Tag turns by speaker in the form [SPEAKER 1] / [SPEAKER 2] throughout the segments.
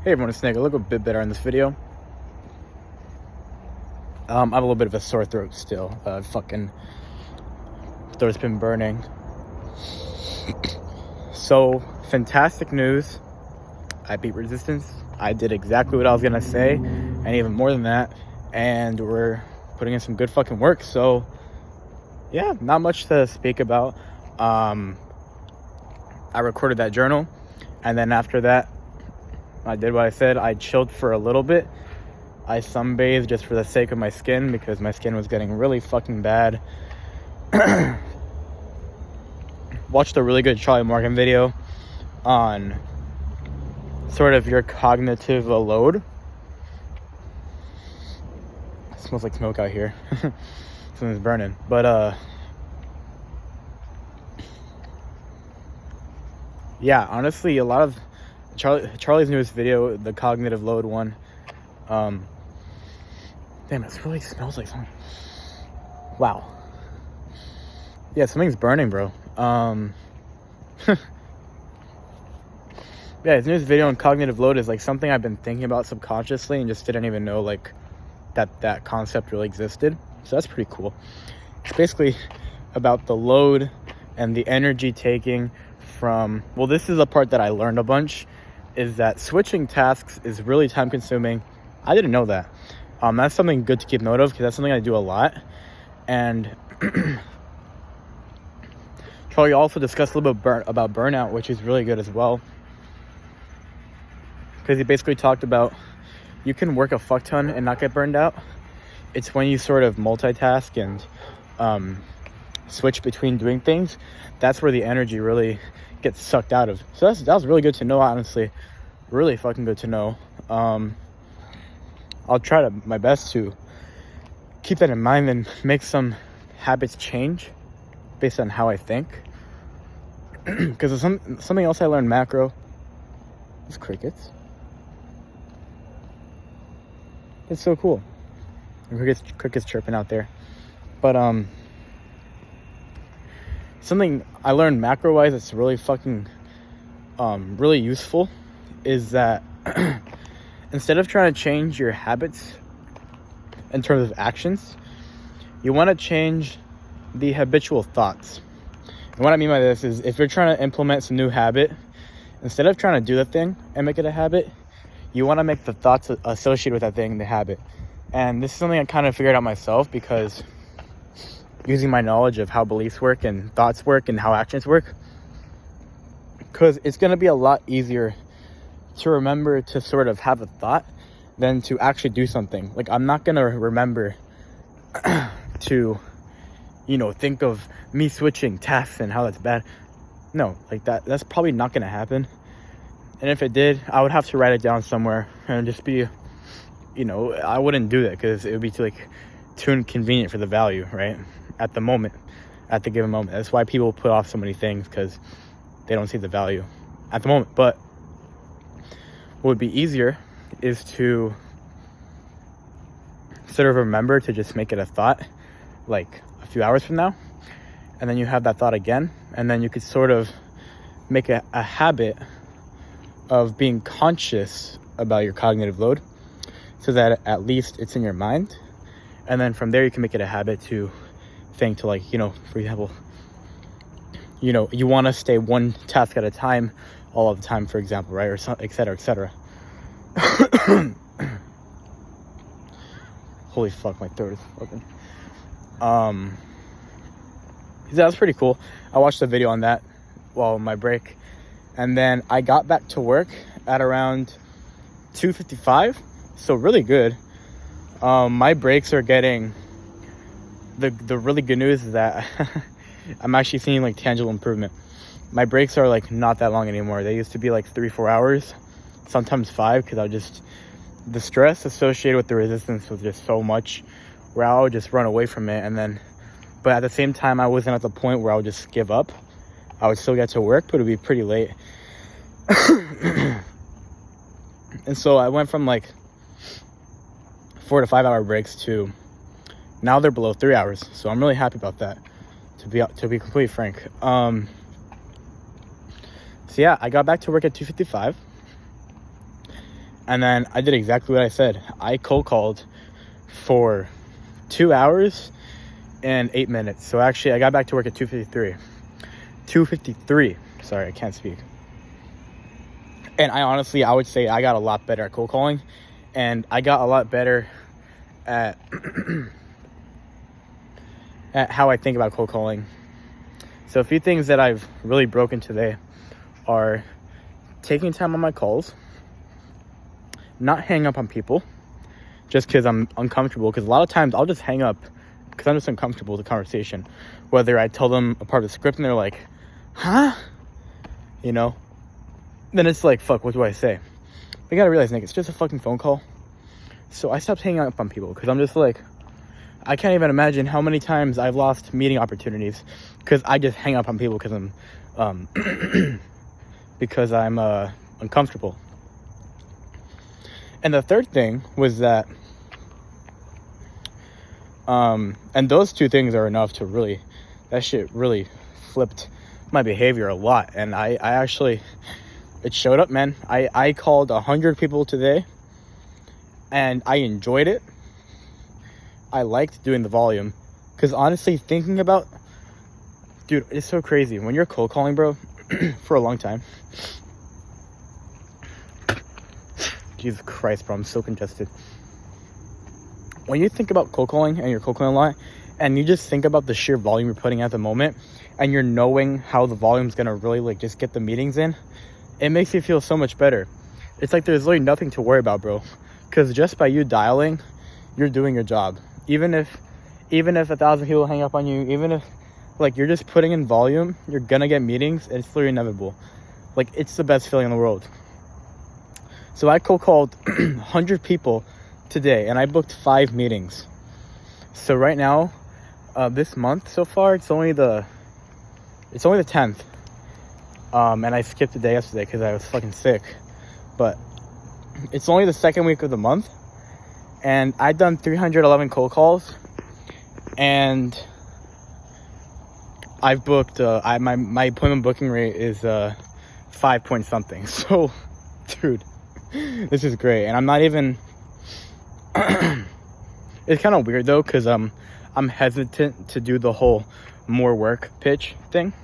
[SPEAKER 1] Hey everyone, it's Nick. I look a bit better in this video. I have a little bit of a sore throat still. Fucking throat's been burning. So, fantastic news. I beat Resistance. I did exactly what I was gonna say, and even more than that. And we're putting in some good fucking work. So, yeah, not much to speak about. I recorded that journal, and then after that, I did what I said. I chilled for a little bit. I sunbathed just for the sake of my skin because my skin was getting really fucking bad. Watched a really good Charlie Morgan video on sort of your cognitive load. It smells like smoke out here. Something's burning. But yeah, honestly, a lot of Charlie's newest video, the cognitive load one, damn, it really smells like something. Wow. Yeah, something's burning, bro. Yeah, his newest video on cognitive load is like something I've been thinking about subconsciously and just didn't even know like that concept really existed. So that's pretty cool. It's basically about the load and the energy taking from, well, this is a part that I learned a bunch, is that switching tasks is really time consuming. I didn't know that. That's something good to keep note of because that's something I do a lot. And Charlie also discussed a little bit about burnout, which is really good as well. Because he basically talked about you can work a fuck ton and not get burned out. It's when you sort of multitask and switch between doing things, that's where the energy really gets sucked out of. So that was really good to know, honestly. Really fucking good to know. I'll try my best to keep that in mind and make some habits change based on how I think. Because something else I learned macro is crickets. It's so cool. Crickets chirping out there. But something I learned macro wise that's really fucking really useful is that instead of trying to change your habits in terms of actions, you want to change the habitual thoughts. And what I mean by this is if you're trying to implement some new habit, instead of trying to do the thing and make it a habit, you want to make the thoughts associated with that thing the habit. And this is something I kind of figured out myself because using my knowledge of how beliefs work and thoughts work and how actions work, because it's going to be a lot easier to remember to sort of have a thought than to actually do something. Like, I'm not going to remember to, think of me switching tasks and how that's bad. No, like that's probably not going to happen. And if it did, I would have to write it down somewhere and just be, I wouldn't do that because it would be too inconvenient for the value, right? At the given moment. That's why people put off so many things, because they don't see the value at the moment. But what would be easier is to sort of remember to just make it a thought like a few hours from now, and then you have that thought again, and then you could sort of make a habit of being conscious about your cognitive load so that at least it's in your mind. And then from there you can make it a habit to think to for example, you want to stay one task at a time all of the time, for example, right? Or et cetera, et cetera. Holy fuck, my throat is fucking. That was pretty cool. I watched a video on that while on my break. And then I got back to work at around 2:55. So really good. My breaks are getting, the really good news is that I'm actually seeing tangible improvement. My breaks are not that long anymore. They used to be 3-4 hours, sometimes 5, because the stress associated with the resistance was just so much where I would just run away from it. But at the same time, I wasn't at the point where I would just give up. I would still get to work, but it would be pretty late. And so I went from 4 to 5 hour breaks to now they're below 3 hours. So I'm really happy about that, to be completely frank. So yeah, I got back to work at 2:55, And then I did exactly what I said. I cold called for 2 hours and 8 minutes. So actually, I got back to work at 2:53. 2:53. Sorry, I can't speak. And I would say I got a lot better at cold calling, and I got a lot better at at how I think about cold calling. So a few things that I've really broken today are taking time on my calls, not hang up on people just because I'm uncomfortable, because a lot of times I'll just hang up because I'm just uncomfortable with the conversation, whether I tell them a part of the script and they're like, huh, you know, then it's like, fuck, what do I say? I gotta realize, Nick, it's just a fucking phone call. So I stopped hanging up on people because I'm just like, I can't even imagine how many times I've lost meeting opportunities because I just hang up on people because I'm uncomfortable. And the third thing was that, and those two things are enough to really, that shit really flipped my behavior a lot. And I actually, it showed up, man. I called 100 people today, and I enjoyed it. I liked doing the volume, because honestly, thinking about, dude, it's so crazy when you're cold calling, bro, for a long time. Jesus Christ, bro, I'm so congested. When you think about cold calling and you're cold calling a lot, and you just think about the sheer volume you're putting at the moment, and you're knowing how the volume's gonna really like just get the meetings in, it makes you feel so much better. It's like there's really nothing to worry about, bro, because just by you dialing, you're doing your job. Even if 1,000 people hang up on you, even if like you're just putting in volume, you're gonna get meetings. It's literally inevitable. Like, it's the best feeling in the world. So I cold called 100 people today, and I booked 5 meetings. So right now, this month so far, it's only the 10th. And I skipped a day yesterday because I was fucking sick. But it's only the second week of the month, and I've done 311 cold calls, and I've booked. My appointment booking rate is 5 point something. So, dude, this is great, and I'm not even. It's kind of weird though, because I'm hesitant to do the whole more work pitch thing.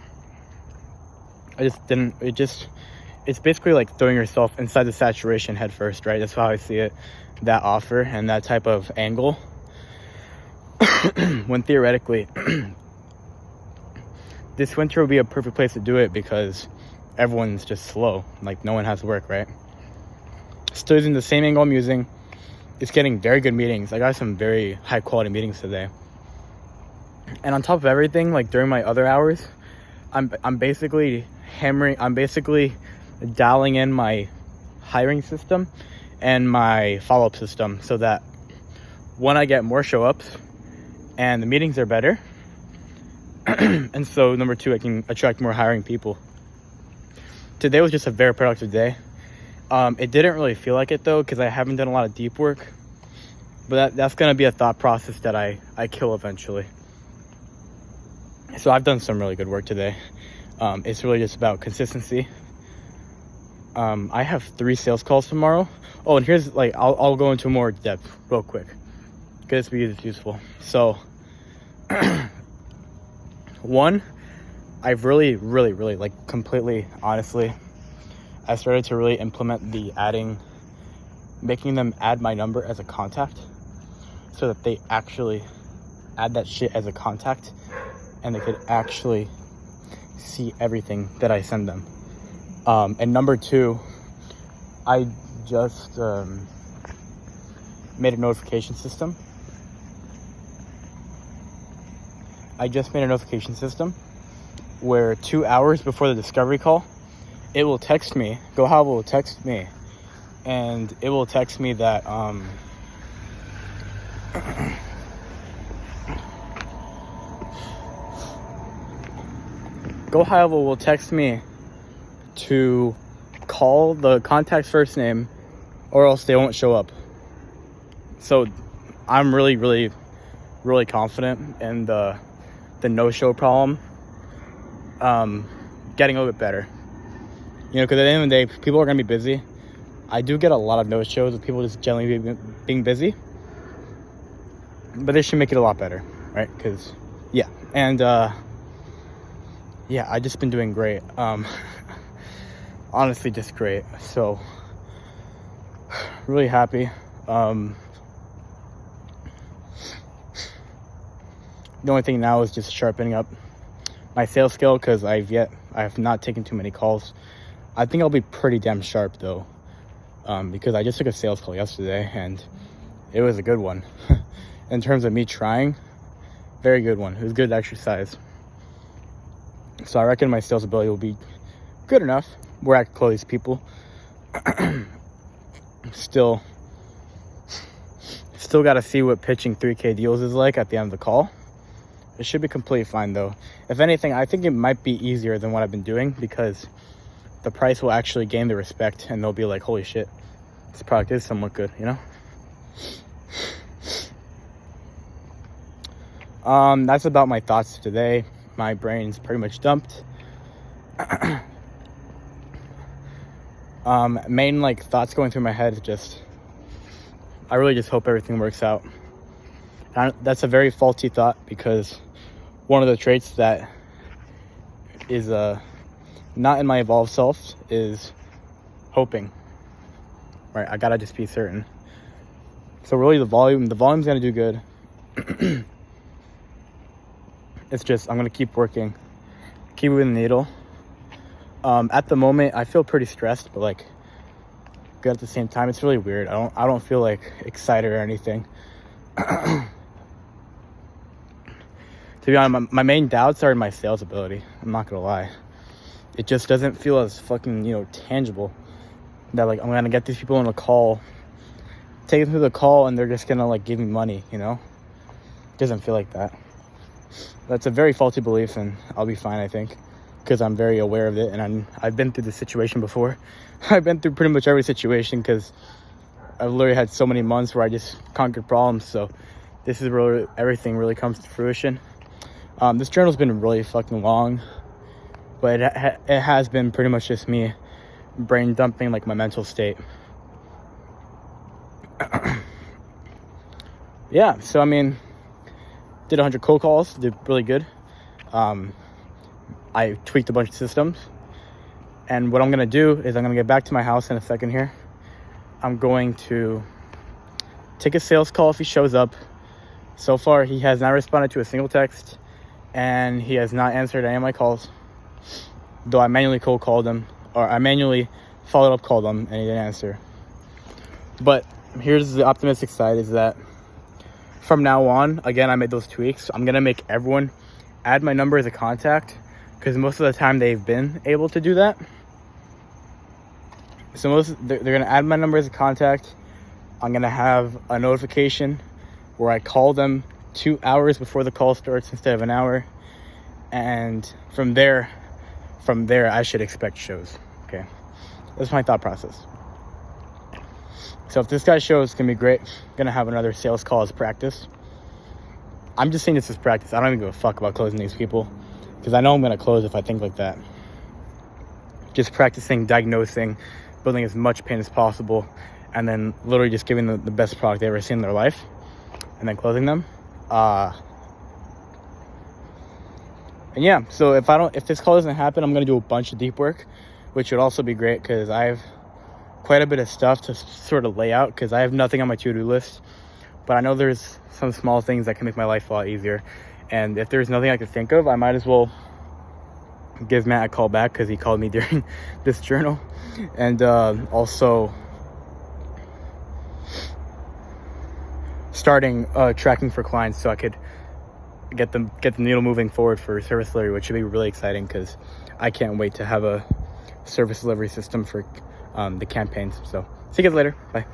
[SPEAKER 1] It's basically like throwing yourself inside the saturation head first, right? That's how I see it, that offer and that type of angle. When theoretically, this winter will be a perfect place to do it because everyone's just slow. Like, no one has work, right? Still using the same angle I'm using. It's getting very good meetings. I got some very high quality meetings today. And on top of everything, like during my other hours, I'm basically dialing in my hiring system and my follow-up system so that when I get more show-ups and the meetings are better, and so number 2, I can attract more hiring people. Today was just a very productive day. It didn't really feel like it though, because I haven't done a lot of deep work, but that's going to be a thought process that I kill eventually. So I've done some really good work today. It's really just about consistency. I have 3 sales calls tomorrow. Oh, and here's like, I'll go into more depth real quick, because it's useful. So, 1, I've really like completely honestly, I started to really implement making them add my number as a contact, so that they actually add that shit as a contact, and they could actually see everything that I send them. And number 2, I just made a notification system. Where 2 hours before the discovery call, it will text me. GoHow will text me, and it will text me that GoHow will text me to call the contact's first name, or else they won't show up. So I'm really confident in the no-show problem getting a little bit better. You know, because at the end of the day, people are going to be busy. I do get a lot of no-shows of people just generally being busy, but they should make it a lot better, right? Because yeah, and yeah, I just been doing great. Honestly, just great. So really happy. The only thing now is just sharpening up my sales skill, because I have not taken too many calls. I think I'll be pretty damn sharp though, because I just took a sales call yesterday and it was a good one. In terms of me trying, very good one. It was good exercise. So I reckon my sales ability will be good enough where I can close these people. Still got to see what pitching 3K deals is like at the end of the call. It should be completely fine though. If anything, I think it might be easier than what I've been doing, because the price will actually gain the respect and they'll be like, holy shit, this product is somewhat good, you know? That's about my thoughts today. My brain's pretty much dumped. Main like thoughts going through my head, just I really just hope everything works out. And that's a very faulty thought, because one of the traits that is not in my evolved self is hoping, right? I gotta just be certain. So really the volume's gonna do good. It's just I'm gonna keep working, keep moving the needle. At the moment I feel pretty stressed, but like good at the same time. It's really weird. I don't feel like excited or anything. To be honest, my main doubts are in my sales ability. I'm not gonna lie. It just doesn't feel as fucking, tangible. That like I'm gonna get these people on a call, take them through the call, and they're just gonna like give me money, It doesn't feel like that. That's a very faulty belief, and I'll be fine, I think, because I'm very aware of it, and I've been through this situation before. I've been through pretty much every situation, because I've literally had so many months where I just conquered problems. So this is where everything really comes to fruition. This journal's been really fucking long, but it has been pretty much just me brain dumping like my mental state. Yeah, so I mean, did 100 cold calls, did really good. I tweaked a bunch of systems, and what I'm gonna do is I'm gonna get back to my house in a second here. I'm going to take a sales call if he shows up. So far he has not responded to a single text, and he has not answered any of my calls, though I manually cold called him, or I manually followed up called him, and he didn't answer. But here's the optimistic side, is that from now on, again, I made those tweaks. I'm gonna make everyone add my number as a contact, because most of the time they've been able to do that. So they're gonna add my number as a contact. I'm gonna have a notification where I call them 2 hours before the call starts instead of an hour, and from there I should expect shows. Okay, that's my thought process. So if this guy shows, it's gonna be great. I'm gonna have another sales call as practice. I'm just saying this as practice. I don't even give a fuck about closing these people, because I know I'm gonna close if I think like that. Just practicing, diagnosing, building as much pain as possible, and then literally just giving the best product they've ever seen in their life, and then closing them. And yeah, so if this call doesn't happen, I'm gonna do a bunch of deep work, which would also be great, because I have quite a bit of stuff to sort of lay out, because I have nothing on my to-do list, but I know there's some small things that can make my life a lot easier. And if there's nothing I could think of, I might as well give Matt a call back, because he called me during this journal. And also starting tracking for clients, so I could get the needle moving forward for service delivery, which should be really exciting, because I can't wait to have a service delivery system for the campaigns. So see you guys later. Bye.